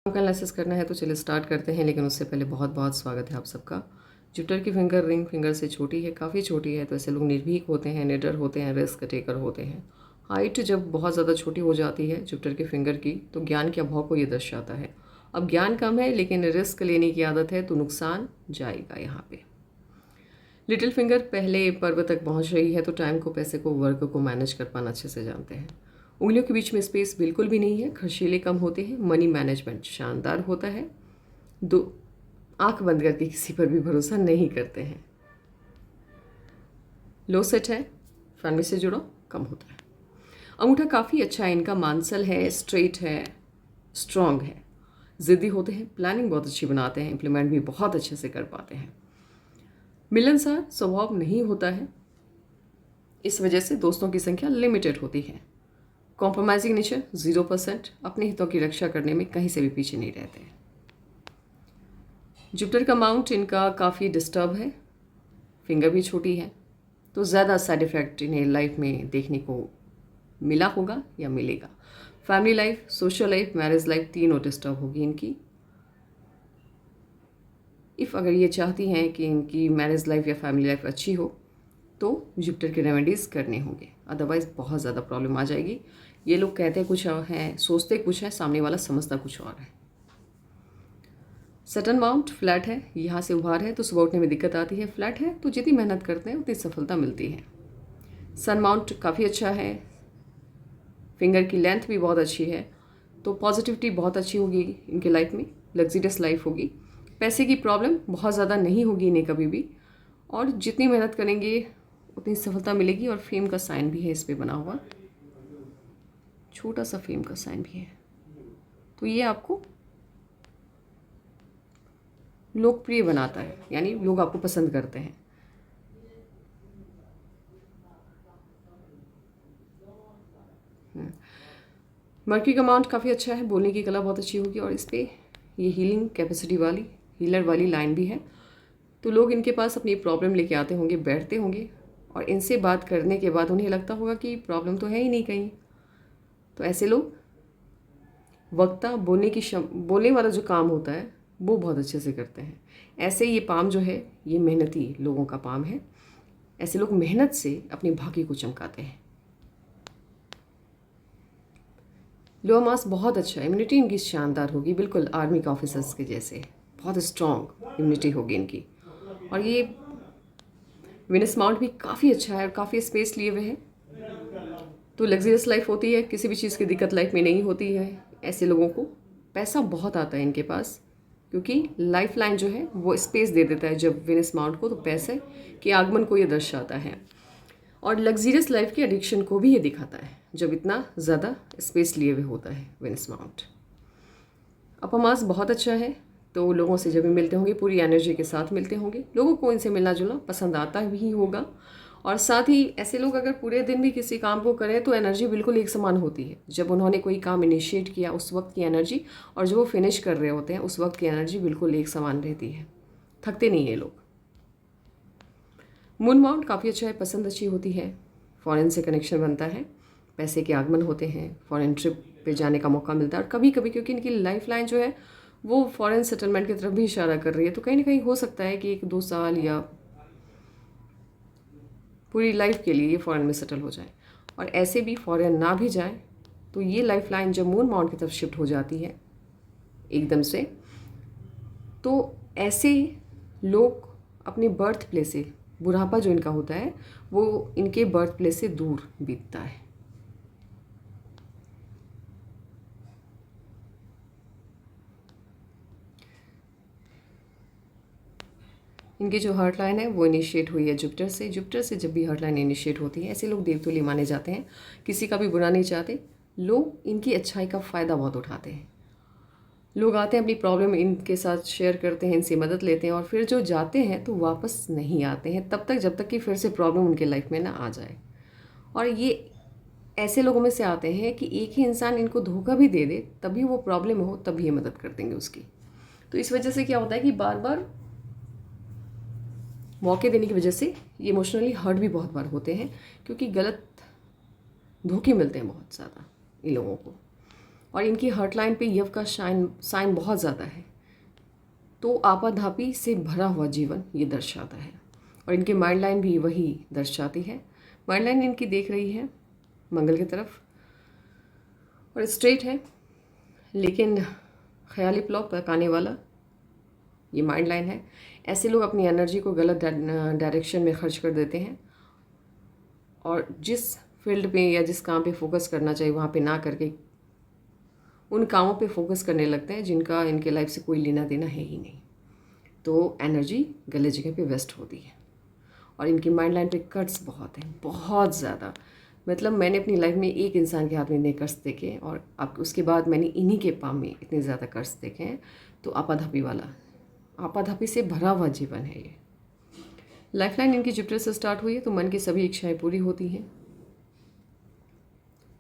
का एनालिसिस करना है तो चलिए स्टार्ट करते हैं, लेकिन उससे पहले बहुत बहुत स्वागत है आप सबका। जुपिटर की फिंगर रिंग फिंगर से छोटी है, काफ़ी छोटी है, तो ऐसे लोग निर्भीक होते हैं, निडर होते हैं, रिस्क टेकर होते हैं। हाइट जब बहुत ज़्यादा छोटी हो जाती है जुपिटर की फिंगर की, तो ज्ञान के अभाव को ये दर्शाता है। अब ज्ञान कम है लेकिन रिस्क लेने की आदत है, तो नुकसान जाएगा यहाँ पे। लिटिल फिंगर पहले पर्व तक पहुँच रही है, तो टाइम को, पैसे को, वर्क को मैनेज कर पाना अच्छे से जानते हैं। उंगलियों के बीच में स्पेस बिल्कुल भी नहीं है, खर्चीले कम होते हैं, मनी मैनेजमेंट शानदार होता है। दो आंख बंद करके किसी पर भी भरोसा नहीं करते हैं। लो सेट है, फैमिली से जुड़ो कम होता है। अंगूठा काफ़ी अच्छा है, इनका मानसल है, स्ट्रेट है, स्ट्रॉन्ग है, ज़िद्दी होते हैं, प्लानिंग बहुत अच्छी बनाते हैं, इम्प्लीमेंट भी बहुत अच्छे से कर पाते हैं। मिलनसार स्वभाव नहीं होता है, इस वजह से दोस्तों की संख्या लिमिटेड होती है। कॉम्प्रोमाइजिंग नेचर 0%, अपने हितों की रक्षा करने में कहीं से भी पीछे नहीं रहते। जुपिटर का माउंट इनका काफ़ी डिस्टर्ब है, फिंगर भी छोटी है, तो ज़्यादा साइड इफ़ेक्ट इन्हें लाइफ में देखने को मिला होगा या मिलेगा। Family life, social life, marriage life तीनों डिस्टर्ब होगी इनकी। अगर ये चाहती हैं कि इनकी मैरिज लाइफ या फैमिली लाइफ अच्छी हो तो जुपिटर के रेमेडीज़ करने होंगे, अदरवाइज़ बहुत ज़्यादा प्रॉब्लम आ जाएगी। ये लोग कहते कुछ हैं, सोचते कुछ है, सामने वाला समझता कुछ और है। सटन माउंट फ्लैट है, यहाँ से उभार है तो सुबह उठने में दिक्कत आती है, फ्लैट है तो जितनी मेहनत करते हैं उतनी सफलता मिलती है। सन माउंट काफ़ी अच्छा है, फिंगर की लेंथ भी बहुत अच्छी है, तो पॉजिटिविटी बहुत अच्छी होगी इनके लाइफ में, लग्जरियस लाइफ होगी। पैसे की प्रॉब्लम बहुत ज़्यादा नहीं होगी इन्हें कभी भी, और जितनी मेहनत करेंगे उतनी सफलता मिलेगी। और फेम का साइन भी है इस पर बना हुआ, छोटा सा फेम का साइन भी है, तो ये आपको लोकप्रिय बनाता है, यानी लोग आपको पसंद करते हैं। मर्क्यूरी का अमाउंट काफ़ी अच्छा है, बोलने की कला बहुत अच्छी होगी, और इस पर ये हीलिंग कैपेसिटी वाली, हीलर वाली लाइन भी है, तो लोग इनके पास अपनी प्रॉब्लम लेके आते होंगे, बैठते होंगे, और इनसे बात करने के बाद उन्हें लगता होगा कि प्रॉब्लम तो है ही नहीं कहीं। तो ऐसे लोग वक्ता, बोलने वाला जो काम होता है वो बहुत अच्छे से करते हैं। ऐसे ये पाम जो है ये मेहनती लोगों का पाम है, ऐसे लोग मेहनत से अपने भाग्य को चमकाते हैं। लोअर मास बहुत अच्छा है, इम्यूनिटी इनकी शानदार होगी, बिल्कुल आर्मी के ऑफिसर्स के जैसे बहुत स्ट्रॉन्ग इम्यूनिटी होगी इनकी। और ये विनस माउंट भी काफ़ी अच्छा है और काफ़ी स्पेस लिए हुए हैं, तो लग्जरियस लाइफ होती है, किसी भी चीज़ की दिक्कत लाइफ में नहीं होती है। ऐसे लोगों को पैसा बहुत आता है इनके पास, क्योंकि लाइफ लाइन जो है वो स्पेस दे देता है जब विनस माउंट को, तो पैसे के आगमन को ये दर्शाता है। और लग्जरियस लाइफ की एडिक्शन को भी ये दिखाता है जब इतना ज़्यादा स्पेस लिए हुए होता है विनस माउंट। अपर मास बहुत अच्छा है, तो लोगों से जब भी मिलते होंगे पूरी एनर्जी के साथ मिलते होंगे, लोगों को इनसे मिलना जुलना पसंद आता भी होगा। और साथ ही ऐसे लोग अगर पूरे दिन भी किसी काम को करें तो एनर्जी बिल्कुल एक समान होती है। जब उन्होंने कोई काम इनिशिएट किया उस वक्त की एनर्जी, और जब वो फिनिश कर रहे होते हैं उस वक्त की एनर्जी बिल्कुल एक समान रहती है, थकते नहीं ये लोग। मून माउंट काफ़ी अच्छा है, पसंद अच्छी होती है, फॉरेन से कनेक्शन बनता है, पैसे के आगमन होते हैं, फॉरेन ट्रिप पे जाने का मौका मिलता है। और कभी कभी क्योंकि इनकी लाइफ लाइन जो है वो फॉरेन सेटलमेंट की तरफ भी इशारा कर रही है, तो कहीं ना कहीं हो सकता है कि 1-2 साल या पूरी लाइफ के लिए ये फॉरेन में सेटल हो जाए। और ऐसे भी फॉरेन ना भी जाए तो ये लाइफ लाइन जब मून माउंट की तरफ शिफ्ट हो जाती है एकदम से, तो ऐसे लोग अपने बर्थ प्लेस से, बुढ़ापा जो इनका होता है वो इनके बर्थ प्लेस से दूर बीतता है। इनकी जो हार्ट लाइन है वो इनिशिएट हुई है जुपिटर से। जुपिटर से जब भी हार्ट लाइन इनिशिएट होती है ऐसे लोग देवतुल्य माने जाते हैं, किसी का भी बुरा नहीं चाहते, लोग इनकी अच्छाई का फ़ायदा बहुत उठाते हैं। लोग आते हैं, अपनी प्रॉब्लम इनके साथ शेयर करते हैं, इनसे मदद लेते हैं, और फिर जो जाते हैं तो वापस नहीं आते हैं तब तक जब तक कि फिर से प्रॉब्लम उनके लाइफ में ना आ जाए। और ये ऐसे लोगों में से आते हैं कि एक ही इंसान इनको धोखा भी दे दे तभी वो प्रॉब्लम हो तब ये मदद कर देंगे उसकी। तो इस वजह से क्या होता है कि बार बार मौके देने की वजह से ये इमोशनली हर्ट भी बहुत बार होते हैं, क्योंकि गलत धोखे मिलते हैं बहुत ज़्यादा इन लोगों को। और इनकी हर्ट लाइन पे यव का साइन बहुत ज़्यादा है, तो आपाधापी से भरा हुआ जीवन ये दर्शाता है। और इनकी माइंड लाइन भी वही दर्शाती है। माइंड लाइन इनकी देख रही है मंगल की तरफ और स्ट्रेट है, लेकिन ख्याली प्लॉट पकाने वाला ये माइंड लाइन है। ऐसे लोग अपनी एनर्जी को गलत डायरेक्शन में खर्च कर देते हैं और जिस फील्ड पे या जिस काम पे फोकस करना चाहिए वहाँ पे ना करके उन कामों पे फोकस करने लगते हैं जिनका इनके लाइफ से कोई लेना देना है ही नहीं, तो एनर्जी गलत जगह पे वेस्ट होती है। और इनकी माइंड लाइन पे कट्स बहुत हैं, बहुत ज़्यादा। मतलब मैंने अपनी लाइफ में एक इंसान के हाथ में इतने कट्स देखे और अब उसके बाद मैंने इन्हीं के पाम में इतने ज़्यादा कट्स देखे हैं। तो आपाधापी वाला, आपाधापी से भरा हुआ जीवन है ये। लाइफ लाइन इनकी जुपिटर से स्टार्ट हुई है, तो मन की सभी इच्छाएं पूरी होती हैं।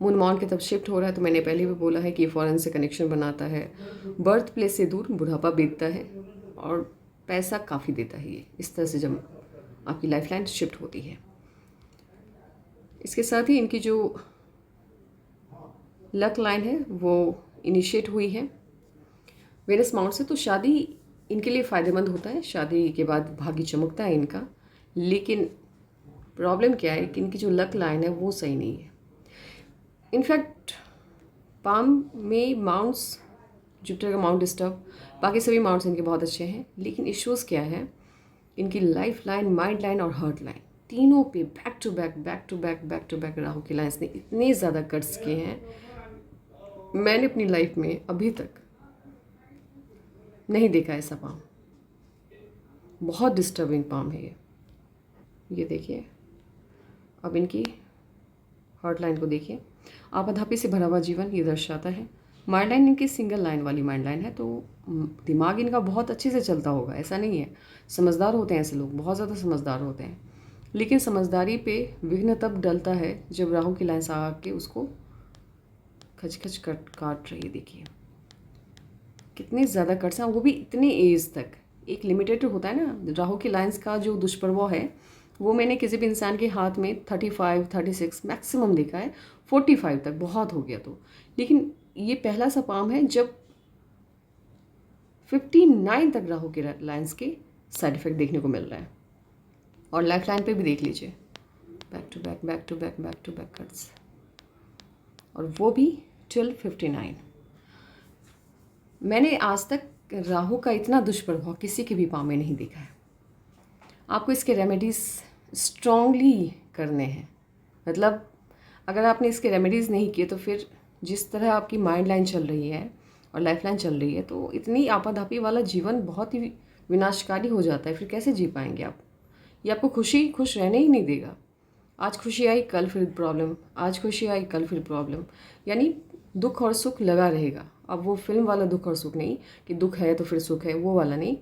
मून मॉन के तब शिफ्ट हो रहा है, तो मैंने पहले भी बोला है कि फॉरेन से कनेक्शन बनाता है, बर्थ प्लेस से दूर बुढ़ापा बीतता है और पैसा काफ़ी देता है ये। इस तरह से जब आपकी लाइफ लाइन शिफ्ट होती है, इसके साथ ही इनकी जो लक लाइन है वो इनिशिएट हुई है वेनस माउंट से। तो शादी इनके लिए फ़ायदेमंद होता है, शादी के बाद भाग्य चमकता है इनका। लेकिन प्रॉब्लम क्या है कि इनकी जो लक लाइन है वो सही नहीं है। इनफैक्ट पाम में माउंट्स, जुपिटर का माउंट डिस्टर्ब, बाकी सभी माउंट्स इनके बहुत अच्छे हैं, लेकिन इश्यूज़ क्या है, इनकी लाइफ लाइन, माइंड लाइन और हार्ट लाइन तीनों पे बैक टू बैक राहु की लाइन्स ने इतने ज़्यादा कट्स किए हैं, मैंने अपनी लाइफ में अभी तक नहीं देखा ऐसा पाम। बहुत डिस्टर्बिंग पाम है ये देखिए। अब इनकी हार्ट लाइन को देखिए, आपाधापी से भरा हुआ जीवन ये दर्शाता है। माइंड लाइन इनकी सिंगल लाइन वाली माइंड लाइन है, तो दिमाग इनका बहुत अच्छे से चलता होगा, ऐसा नहीं है। समझदार होते हैं ऐसे लोग, बहुत ज़्यादा समझदार होते हैं। लेकिन समझदारी पे विघ्न तब डलता है जब राहु की लाइन आके उसको खच काट रही है। देखिए कितने ज़्यादा कट्स हैं, वो भी इतने एज तक। एक लिमिटेड होता है ना, राहु की लाइन्स का जो दुष्प्रभाव है वो मैंने किसी भी इंसान के हाथ में 35, 36 मैक्सिमम देखा है, 45 तक बहुत हो गया तो। लेकिन ये पहला सा पाम है जब 59 तक राहु के लाइन्स के साइड इफेक्ट देखने को मिल रहा है। और लाइफ लाइन पे भी देख लीजिए, बैक टू बैक कट्स, और वो भी टिल 59। मैंने आज तक राहु का इतना दुष्प्रभाव किसी के भी पाँव में नहीं देखा है। आपको इसके रेमेडीज़ स्ट्रॉन्गली करने हैं। मतलब अगर आपने इसके रेमेडीज़ नहीं किए तो फिर जिस तरह आपकी माइंड लाइन चल रही है और लाइफ लाइन चल रही है, तो इतनी आपाधापी वाला जीवन बहुत ही विनाशकारी हो जाता है। फिर कैसे जी पाएंगे आप? ये आपको खुश रहने ही नहीं देगा। आज खुशी आई कल फिर प्रॉब्लम, आज खुशी आई कल फिर प्रॉब्लम, यानी दुख और सुख लगा रहेगा। अब वो फिल्म वाला दुख और सुख नहीं कि दुख है तो फिर सुख है, वो वाला नहीं।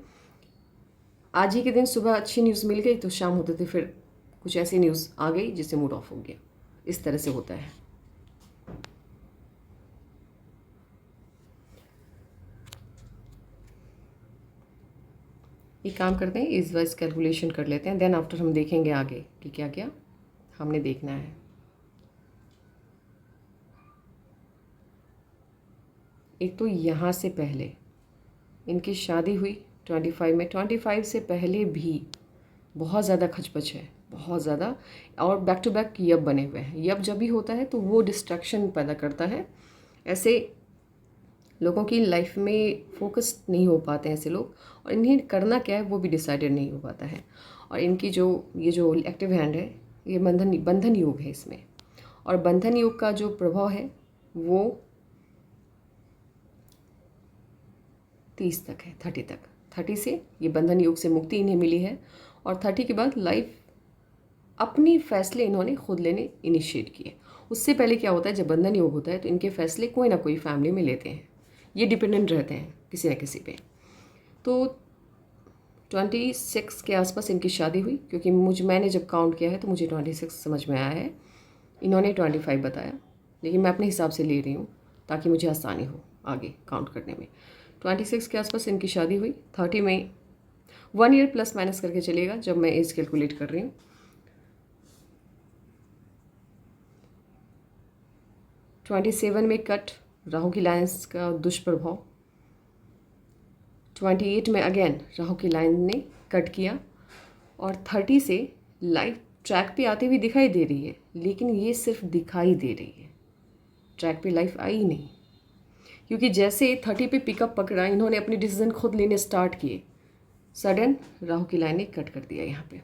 आज ही के दिन सुबह अच्छी न्यूज़ मिल गई तो शाम होते थे फिर कुछ ऐसी न्यूज़ आ गई जिससे मूड ऑफ हो गया। इस तरह से होता है। एक काम करते हैं, इस वाइज कैलकुलेशन कर लेते हैं, देन आफ्टर हम देखेंगे आगे कि क्या क्या हमने देखना है। एक तो यहाँ से पहले इनकी शादी हुई 25 में, 25 से पहले भी बहुत ज़्यादा खचपच है, बहुत ज़्यादा। और बैक टू बैक यब बने हुए हैं। यब जब भी होता है तो वो डिस्ट्रैक्शन पैदा करता है। ऐसे लोगों की लाइफ में फोकस नहीं हो पाते हैं ऐसे लोग, और इन्हें करना क्या है वो भी डिसाइडेड नहीं हो पाता है। और इनकी ये जो एक्टिव हैंड है, ये बंधन योग है इसमें। और बंधन योग का जो प्रभाव है वो 30 तक है, 30 तक। 30 से ये बंधन योग से मुक्ति इन्हें मिली है। और 30 के बाद लाइफ अपनी फैसले इन्होंने खुद लेने इनिशिएट किए। उससे पहले क्या होता है, जब बंधन योग होता है तो इनके फैसले कोई ना कोई फैमिली में लेते हैं, ये डिपेंडेंट रहते हैं किसी न किसी पे। तो 26 के आसपास इनकी शादी हुई, क्योंकि मैंने जब काउंट किया है तो मुझे 26 समझ में आया है। इन्होंने 25 बताया, लेकिन मैं अपने हिसाब से ले रही हूँ ताकि मुझे आसानी हो आगे काउंट करने में। 26 के आसपास इनकी शादी हुई। 30 में 1 ईयर प्लस माइनस करके चलिएगा जब मैं एज कैलकुलेट कर रही हूँ। 27 में कट राहु की लाइन्स का दुष्प्रभाव। 28 में अगेन राहु की लाइन ने कट किया और 30 से लाइफ ट्रैक पे आते हुए दिखाई दे रही है, लेकिन ये सिर्फ दिखाई दे रही है, ट्रैक पे लाइफ आई नहीं। क्योंकि जैसे 30 पे पिकअप पकड़ा, इन्होंने अपने डिसीजन खुद लेने स्टार्ट किए, सडन राहु की लाइन ने कट कर दिया यहाँ पे।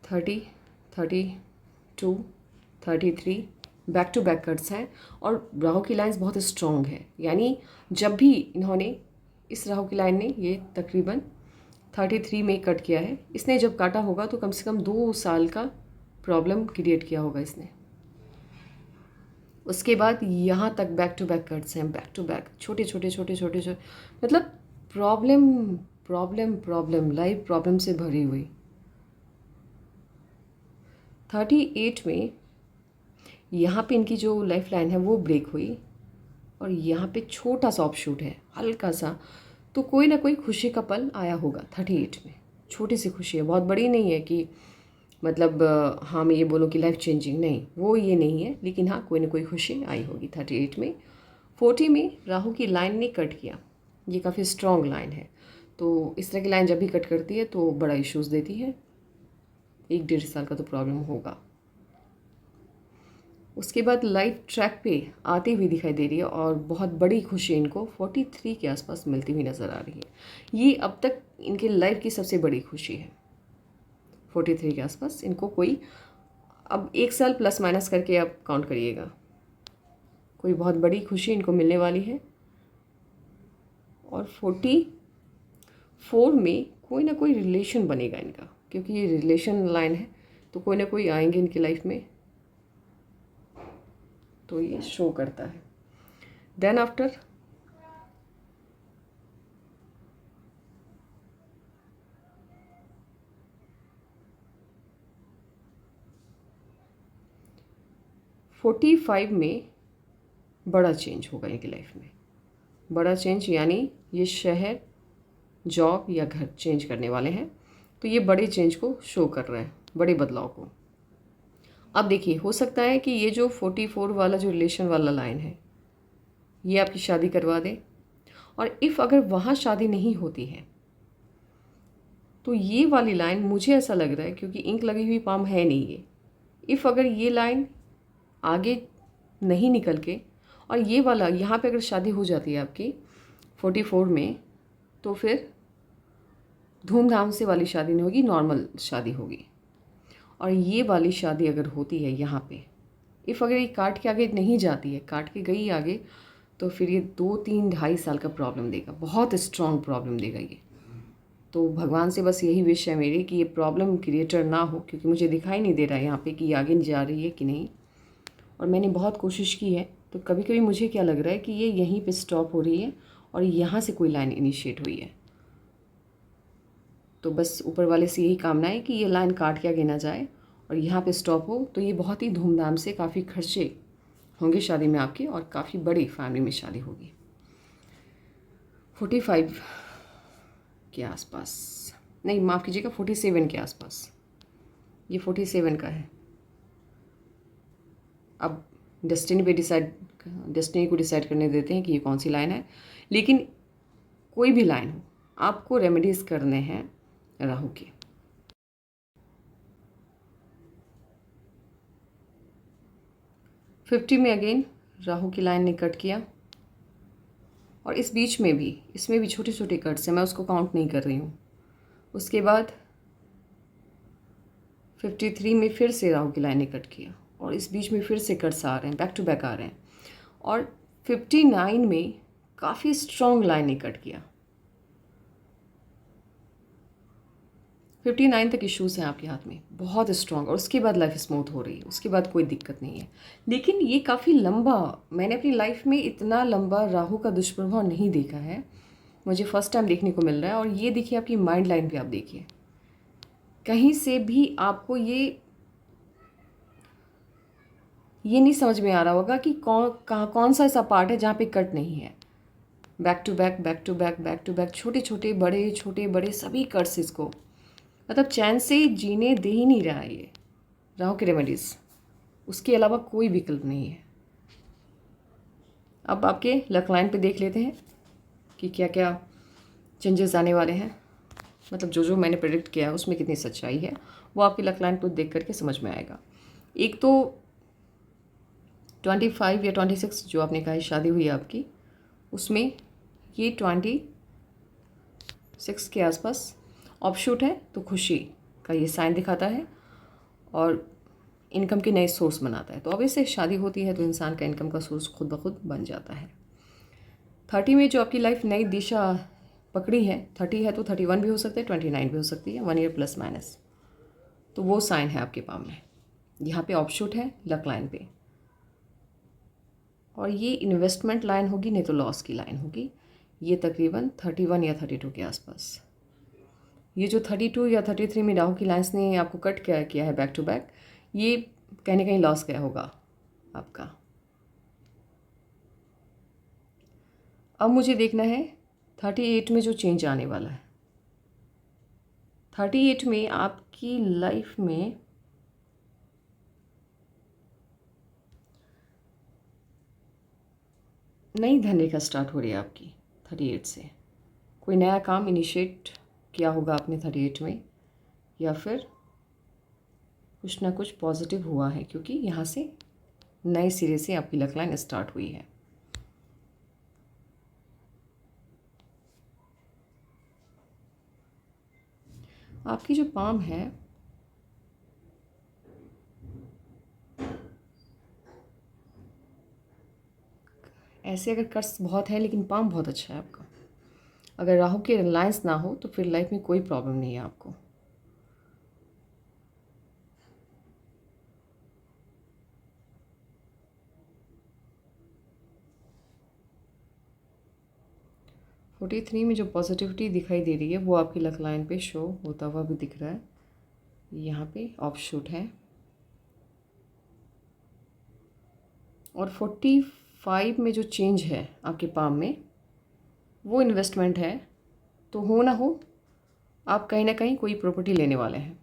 Thirty 32 33 back to back cuts हैं और राहु की लाइन्स बहुत स्ट्रॉन्ग है। यानी जब भी इन्होंने इस राहु की लाइन ने ये तकरीबन 33 में कट किया है, इसने जब काटा होगा तो कम से कम 2 साल का प्रॉब्लम क्रिएट किया होगा इसने। उसके बाद यहाँ तक बैक टू बैक कट्स हैं, बैक टू बैक, छोटे छोटे छोटे छोटे छोटे, मतलब problem problem problem, life problem से भरी हुई। 38 में यहाँ पे इनकी जो लाइफ लाइन है वो ब्रेक हुई और यहाँ पे छोटा सा ऑफशूट है, हल्का सा, तो कोई ना कोई खुशी का पल आया होगा 38 में। छोटी सी खुशी है, बहुत बड़ी नहीं है कि मतलब हाँ मैं ये बोलूँ कि लाइफ चेंजिंग, नहीं वो ये नहीं है, लेकिन हाँ कोई ना कोई खुशी आई होगी 38 में। 40 में राहु की लाइन ने कट किया, ये काफ़ी स्ट्रॉन्ग लाइन है, तो इस तरह की लाइन जब भी कट करती है तो बड़ा इश्यूज़ देती है, 1-1.5 साल का तो प्रॉब्लम होगा। उसके बाद लाइफ ट्रैक पे आती हुई दिखाई दे रही है और बहुत बड़ी खुशी इनको 43 के आसपास मिलती हुई नज़र आ रही है। ये अब तक इनके लाइफ की सबसे बड़ी खुशी है, 43 के आसपास इनको कोई, अब 1 साल प्लस माइनस करके आप काउंट करिएगा, कोई बहुत बड़ी खुशी इनको मिलने वाली है। और 44 में कोई ना कोई रिलेशन बनेगा इनका, क्योंकि ये रिलेशन लाइन है, तो कोई ना कोई आएंगे इनकी लाइफ में, तो ये शो करता है। देन आफ्टर फोर्टी 45 में बड़ा चेंज होगा इनकी लाइफ में, बड़ा चेंज, यानी ये शहर, जॉब या घर चेंज करने वाले हैं, तो ये बड़े चेंज को शो कर रहा है, बड़े बदलाव को। अब देखिए, हो सकता है कि ये जो 44 वाला जो रिलेशन वाला लाइन है ये आपकी शादी करवा दे, और इफ़ अगर वहाँ शादी नहीं होती है तो ये वाली लाइन, मुझे ऐसा लग रहा है क्योंकि इंक लगी हुई पाम है नहीं ये, इफ़ अगर ये लाइन आगे नहीं निकल के और ये वाला यहाँ पे अगर शादी हो जाती है आपकी 44 में, तो फिर धूमधाम से वाली शादी नहीं होगी, नॉर्मल शादी होगी। और ये वाली शादी अगर होती है यहाँ पे, इफ़ अगर ये काट के आगे नहीं जाती है, काट के गई आगे, तो फिर ये 2-3-2.5 साल का प्रॉब्लम देगा, बहुत स्ट्रॉन्ग प्रॉब्लम देगा ये। तो भगवान से बस यही विश है मेरी कि ये प्रॉब्लम क्रिएटर ना हो, क्योंकि मुझे दिखाई नहीं दे रहा है यहाँ पे कि ये आगे जा रही है कि नहीं, और मैंने बहुत कोशिश की है, तो कभी कभी मुझे क्या लग रहा है कि ये यहीं पे स्टॉप हो रही है और यहाँ से कोई लाइन इनिशिएट हुई है। तो बस ऊपर वाले से यही कामना है कि ये लाइन काट के आगे ना जाए और यहाँ पे स्टॉप हो, तो ये बहुत ही धूमधाम से काफ़ी खर्चे होंगे शादी में आपके, और काफ़ी बड़ी फैमिली में शादी होगी 45 के आसपास, नहीं माफ़ कीजिएगा 47 के आसपास, ये 47 का है। अब डेस्टिनी को डिसाइड करने देते हैं कि ये कौन सी लाइन है, लेकिन कोई भी लाइन हो, आपको रेमेडीज़ करने हैं राहु के। फिफ्टी में अगेन राहु की लाइन ने कट किया, और इस बीच में भी, इसमें भी छोटे छोटे कट्स हैं, मैं उसको काउंट नहीं कर रही हूँ। उसके बाद 53 में फिर से राहु की लाइन ने कट किया, और इस बीच में फिर से कट्स आ रहे हैं, बैक टू बैक आ रहे हैं। और 59 में काफ़ी स्ट्रॉन्ग लाइन ने कट किया, 59 तक इश्यूज़ हैं आपके हाथ में, बहुत स्ट्रॉन्ग, और उसके बाद लाइफ स्मूथ हो रही है, उसके बाद कोई दिक्कत नहीं है। लेकिन ये काफ़ी लंबा, मैंने अपनी लाइफ में इतना लंबा राहु का दुष्प्रभाव नहीं देखा है, मुझे फर्स्ट टाइम देखने को मिल रहा है। और ये देखिए आपकी माइंड लाइन पे, आप देखिए कहीं से भी आपको ये नहीं समझ में आ रहा होगा कि कौन सा ऐसा पार्ट है जहाँ पे कट नहीं है। Back to back back to back back to back, छोटे छोटे बड़े सभी कट्स इसको, मतलब चैन से जीने दे ही नहीं रहा है ये। राहु की रेमेडीज़, उसके अलावा कोई विकल्प नहीं है। अब आपके लक लाइन पे देख लेते हैं कि क्या क्या चेंजेस आने वाले हैं, मतलब जो जो मैंने प्रेडिक्ट किया है उसमें कितनी सच्चाई है, वो आपकी लक लाइन को देख करके समझ में आएगा। एक तो 25 या 26 जो आपने कहा शादी हुई है आपकी, उसमें ये 26 के आसपास ऑफशूट है, तो खुशी का ये साइन दिखाता है और इनकम के नए सोर्स बनाता है। तो अब इससे शादी होती है तो इंसान का इनकम का सोर्स खुद ब खुद बन जाता है। 30 में जो आपकी लाइफ नई दिशा पकड़ी है, 30 है तो 31 भी हो सकता है, 29 भी हो सकती है, 1 ईयर प्लस माइनस, तो वो साइन है आपके पाम में। यहाँ पे ऑफशूट है लक लाइन पे, और ये इन्वेस्टमेंट लाइन होगी, नहीं तो लॉस की लाइन होगी। ये तकरीबन 31 या 32 के आसपास। ये जो 32 या 33 में राहु की लाइन्स ने आपको कट किया है बैक टू बैक, ये कहीं ना कहीं लॉस गया होगा आपका। अब मुझे देखना है 38 में जो चेंज आने वाला है। 38 में आपकी लाइफ में नई धनरेखा स्टार्ट हो रही है आपकी 38 से। कोई नया काम इनिशिएट किया होगा आपने 38 में, या फिर कुछ ना कुछ पॉजिटिव हुआ है, क्योंकि यहाँ से नए सिरे से आपकी लक लाइन स्टार्ट हुई है। आपकी जो पाम है ऐसे, अगर कर्स बहुत है लेकिन पाम बहुत अच्छा है आपका। अगर राहु के लाइन्स ना हो तो फिर लाइफ में कोई प्रॉब्लम नहीं है आपको। फोर्टी थ्री में जो पॉजिटिविटी दिखाई दे रही है वो आपकी लक लाइन पे शो होता हुआ भी दिख रहा है। यहाँ पे ऑफशूट है। और 45 में जो चेंज है आपके पाम में, वो इन्वेस्टमेंट है। तो हो ना हो आप कहीं ना कहीं कोई प्रॉपर्टी लेने वाले हैं।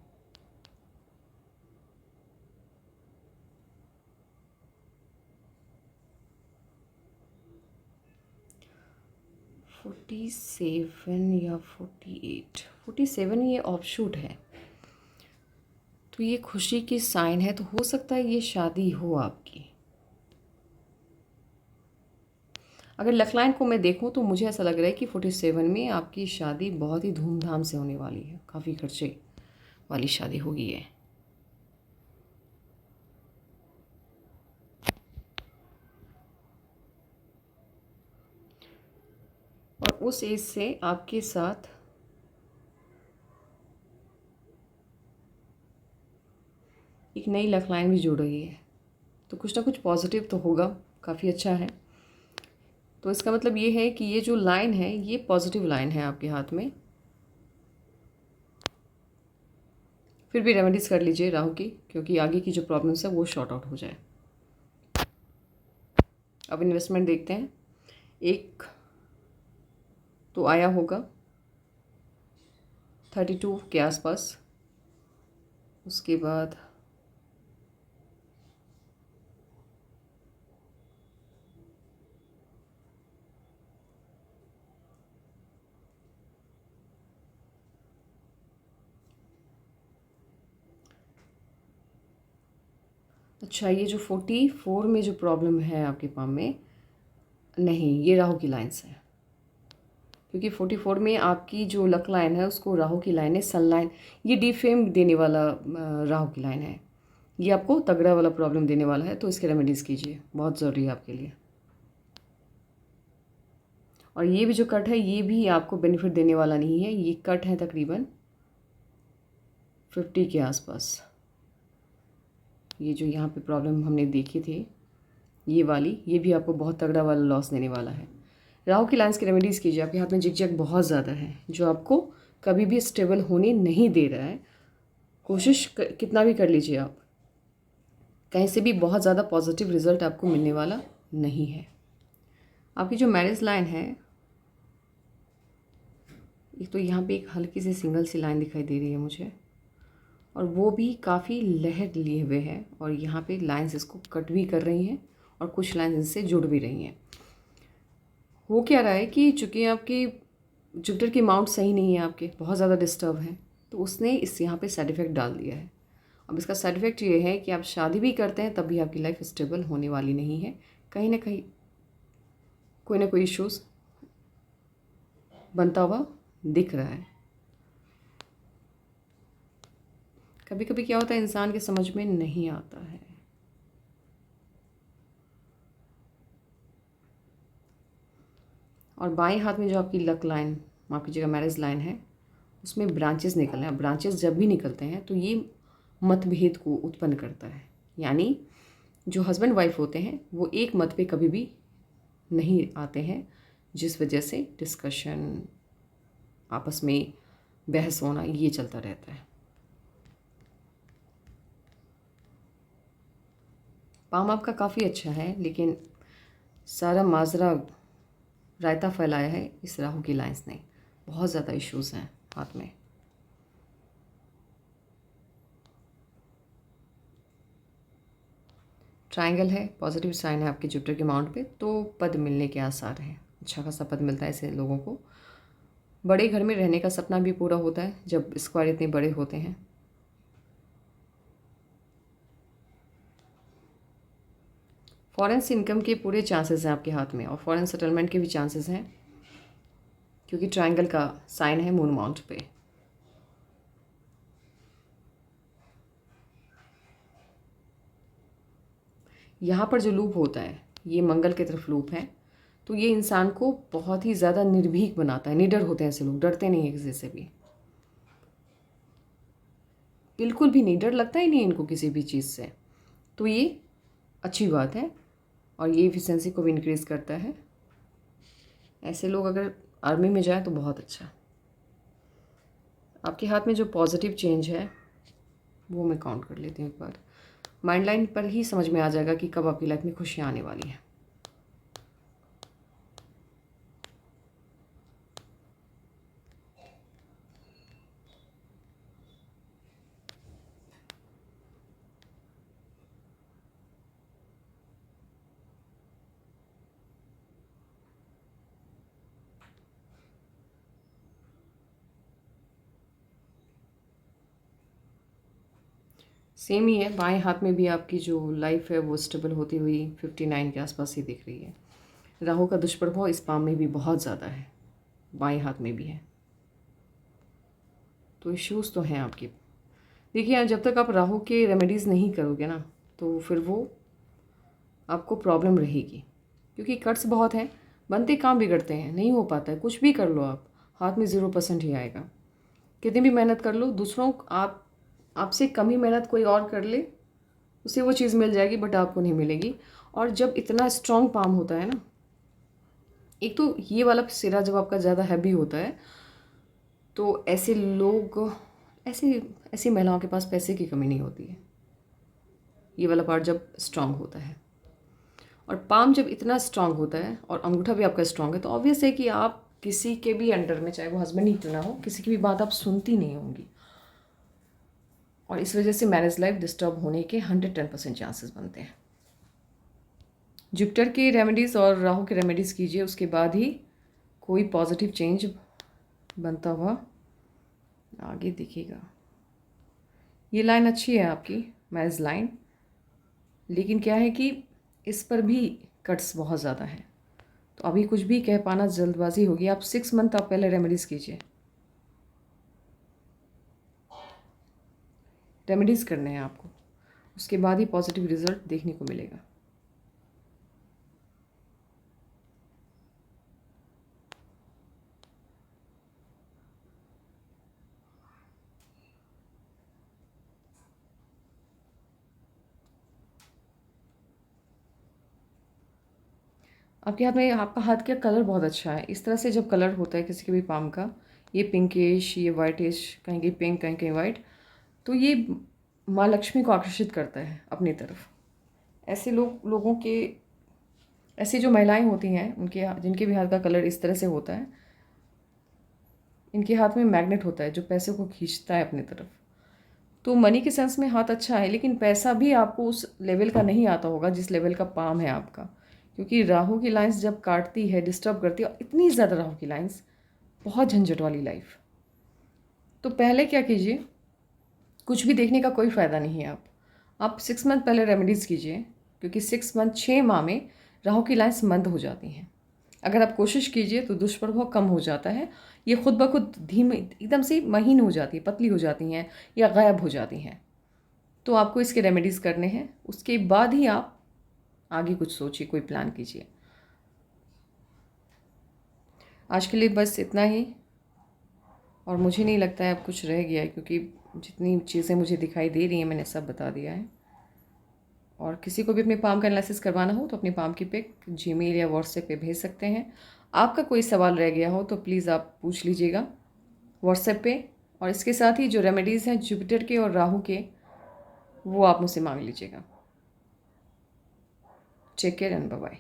फोर्टी सेवन या 47 ये ऑफशूट है, तो ये खुशी की साइन है। तो हो सकता है ये शादी हो आपकी। अगर लक लाइन को मैं देखूं तो मुझे ऐसा लग रहा है कि 47 में आपकी शादी बहुत ही धूमधाम से होने वाली है, काफ़ी खर्चे वाली शादी होगी है। और उस एज से आपके साथ एक नई लक लाइन भी जुड़ रही है, तो कुछ ना कुछ पॉजिटिव तो होगा, काफ़ी अच्छा है। तो इसका मतलब ये है कि ये जो लाइन है ये पॉजिटिव लाइन है आपके हाथ में। फिर भी रेमेडीज़ कर लीजिए राहु की, क्योंकि आगे की जो प्रॉब्लम्स है वो शॉर्ट आउट हो जाए। अब इन्वेस्टमेंट देखते हैं। एक तो आया होगा 32 के आसपास, उसके बाद अच्छा, ये जो 44 में जो प्रॉब्लम है आपके पाम में, नहीं, ये राहु की लाइन्स है। क्योंकि 44 में आपकी जो लक लाइन है उसको राहु की लाइन है, सन लाइन, ये डिफेम देने वाला राहु की लाइन है। ये आपको तगड़ा वाला प्रॉब्लम देने वाला है, तो इसके रेमेडीज़ कीजिए, बहुत ज़रूरी है आपके लिए। और ये भी जो कट है ये भी आपको बेनिफिट देने वाला नहीं है। ये कट है तकरीबन 50 के आसपास। ये जो यहाँ पे प्रॉब्लम हमने देखी थी ये वाली, ये भी आपको बहुत तगड़ा वाला लॉस देने वाला है। राहु की लाइन्स की रेमेडीज़ कीजिए। आपके हाथ में जिग बहुत ज़्यादा है जो आपको कभी भी स्टेबल होने नहीं दे रहा है। कोशिश कितना भी कर लीजिए आप, कहीं से भी बहुत ज़्यादा पॉजिटिव रिजल्ट आपको मिलने वाला नहीं है। आपकी जो मैरिज लाइन है, एक तो यहाँ पे एक हल्की सी सिंगल सी लाइन दिखाई दे रही है मुझे, और वो भी काफ़ी लहर लिए हुए है और यहाँ पे लाइंस इसको कट भी कर रही हैं और कुछ लाइंस इससे जुड़ भी रही हैं। हो क्या रहा है कि चूँकि आपकी जुपिटर की माउंट सही नहीं है, आपके बहुत ज़्यादा डिस्टर्ब है, तो उसने इस यहाँ पे साइड इफ़ेक्ट डाल दिया है। अब इसका साइड इफ़ेक्ट ये है कि आप शादी भी करते हैं तब भी आपकी लाइफ स्टेबल होने वाली नहीं है। कहीं ना कहीं कोई ना कोई इश्यूज़ बनता हुआ दिख रहा है। कभी कभी क्या होता है, इंसान के समझ में नहीं आता है। और बाएं हाथ में जो आपकी लक लाइन, माफ कीजिएगा मैरिज लाइन है, उसमें ब्रांचेस निकल रहे हैं। ब्रांचेस जब भी निकलते हैं तो ये मतभेद को उत्पन्न करता है। यानी जो हस्बैंड वाइफ होते हैं वो एक मत पे कभी भी नहीं आते हैं, जिस वजह से डिस्कशन, आपस में बहस होना, ये चलता रहता है। पाम आपका काफ़ी अच्छा है, लेकिन सारा माजरा रायता फैलाया है इस राहु की लाइंस ने। बहुत ज़्यादा इश्यूज़ हैं हाथ में। ट्रायंगल है, पॉजिटिव साइन है आपके जुपिटर के माउंट पे, तो पद मिलने के आसार हैं। अच्छा खासा पद मिलता है ऐसे लोगों को। बड़े घर में रहने का सपना भी पूरा होता है जब स्क्वायर इतने बड़े होते हैं। फॉरेन से इनकम के पूरे चांसेस हैं आपके हाथ में, और फॉरेन सेटलमेंट के भी चांसेस हैं, क्योंकि ट्रायंगल का साइन है मून माउंट पे। यहाँ पर जो लूप होता है ये मंगल की तरफ लूप है, तो ये इंसान को बहुत ही ज़्यादा निर्भीक बनाता है। निडर होते हैं ऐसे लोग, डरते नहीं है किसी से भी, बिल्कुल भी नहीं, डर लगता ही नहीं इनको किसी भी चीज़ से। तो ये अच्छी बात है और ये एफिशिएंसी को भी इंक्रीज़ करता है। ऐसे लोग अगर आर्मी में जाए तो बहुत अच्छा। आपके हाथ में जो पॉजिटिव चेंज है वो मैं काउंट कर लेती हूँ एक बार। माइंड लाइन पर ही समझ में आ जाएगा कि कब आपकी लाइफ में खुशियाँ आने वाली हैं। सेम ही है, बाएं हाथ में भी आपकी जो लाइफ है वो स्टेबल होती हुई 59 के आसपास ही दिख रही है। राहु का दुष्प्रभाव इस पाम में भी बहुत ज़्यादा है, बाएं हाथ में भी है, तो इश्यूज़ तो हैं आपके। देखिए, जब तक आप राहु के रेमेडीज़ नहीं करोगे ना, तो फिर वो आपको प्रॉब्लम रहेगी, क्योंकि कट्स बहुत हैं, बनते काम बिगड़ते हैं, नहीं हो पाता है। कुछ भी कर लो आप, हाथ में 0% ही आएगा। कितनी भी मेहनत कर लो, दूसरों आपसे कम ही मेहनत कोई और कर ले, उसे वो चीज़ मिल जाएगी, बट आपको नहीं मिलेगी। और जब इतना स्ट्रॉन्ग पाम होता है ना, एक तो ये वाला सिरा जब आपका ज़्यादा हैवी होता है, तो ऐसे लोग, ऐसी ऐसी महिलाओं के पास पैसे की कमी नहीं होती है, ये वाला पार्ट जब स्ट्रॉन्ग होता है। और पाम जब इतना स्ट्रॉन्ग होता है और अंगूठा भी आपका स्ट्रॉन्ग है, तो ऑब्वियस है कि आप किसी के भी अंडर में, चाहे वो हस्बैंड ही क्यों ना हो, किसी की भी बात आप सुनती नहीं होंगी। और इस वजह से मैरिज लाइफ डिस्टर्ब होने के 110% चांसेस बनते हैं। जुपिटर के रेमेडीज़ और राहु के रेमेडीज़ कीजिए, उसके बाद ही कोई पॉजिटिव चेंज बनता हुआ आगे दिखेगा। ये लाइन अच्छी है आपकी मैरिज लाइन, लेकिन क्या है कि इस पर भी कट्स बहुत ज़्यादा हैं, तो अभी कुछ भी कह पाना जल्दबाजी होगी। आप 6 मंथ आप पहले रेमेडीज़ कीजिए, रेमेडीज़ करने हैं आपको, उसके बाद ही पॉजिटिव रिजल्ट देखने को मिलेगा। आपके हाथ में, आपका हाथ का कलर बहुत अच्छा है। इस तरह से जब कलर होता है किसी के भी पाम का, ये पिंकिश, ये वाइटिश, कहीं कहीं पिंक, कहीं कहीं वाइट, तो ये माँ लक्ष्मी को आकर्षित करता है अपनी तरफ। ऐसे लोगों के, ऐसी जो महिलाएं होती हैं उनके, जिनके भी हाथ का कलर इस तरह से होता है, इनके हाथ में मैग्नेट होता है जो पैसे को खींचता है अपनी तरफ। तो मनी के सेंस में हाथ अच्छा है, लेकिन पैसा भी आपको उस लेवल का नहीं आता होगा जिस लेवल का पाम है आपका, क्योंकि राहु की लाइंस जब काटती है, डिस्टर्ब करती है, और इतनी ज़्यादा राहु की लाइंस, बहुत झंझट वाली लाइफ। तो पहले क्या कीजिए, कुछ भी देखने का कोई फ़ायदा नहीं है। आप 6 मंथ पहले रेमेडीज़ कीजिए, क्योंकि 6 मंथ 6 माह में राहु की लाइंस मंद हो जाती हैं। अगर आप कोशिश कीजिए तो दुष्प्रभाव कम हो जाता है, ये खुद ब खुद धीमे एकदम से महीन हो जाती है, पतली हो जाती हैं या गायब हो जाती हैं। तो आपको इसके रेमेडीज़ करने हैं, उसके बाद ही आप आगे कुछ सोचिए, कोई प्लान कीजिए। आज के लिए बस इतना ही, और मुझे नहीं लगता है अब कुछ रह गया है, क्योंकि जितनी चीज़ें मुझे दिखाई दे रही हैं मैंने सब बता दिया है। और किसी को भी अपने पाम का एनालिसिस करवाना हो तो अपनी पाम की पिक जीमेल या व्हाट्सएप पे भेज सकते हैं। आपका कोई सवाल रह गया हो तो प्लीज़ आप पूछ लीजिएगा व्हाट्सएप पे, और इसके साथ ही जो रेमेडीज़ हैं जुपिटर के और राहु के, वो आप मुझसे मांग लीजिएगा। Take care and bye bye.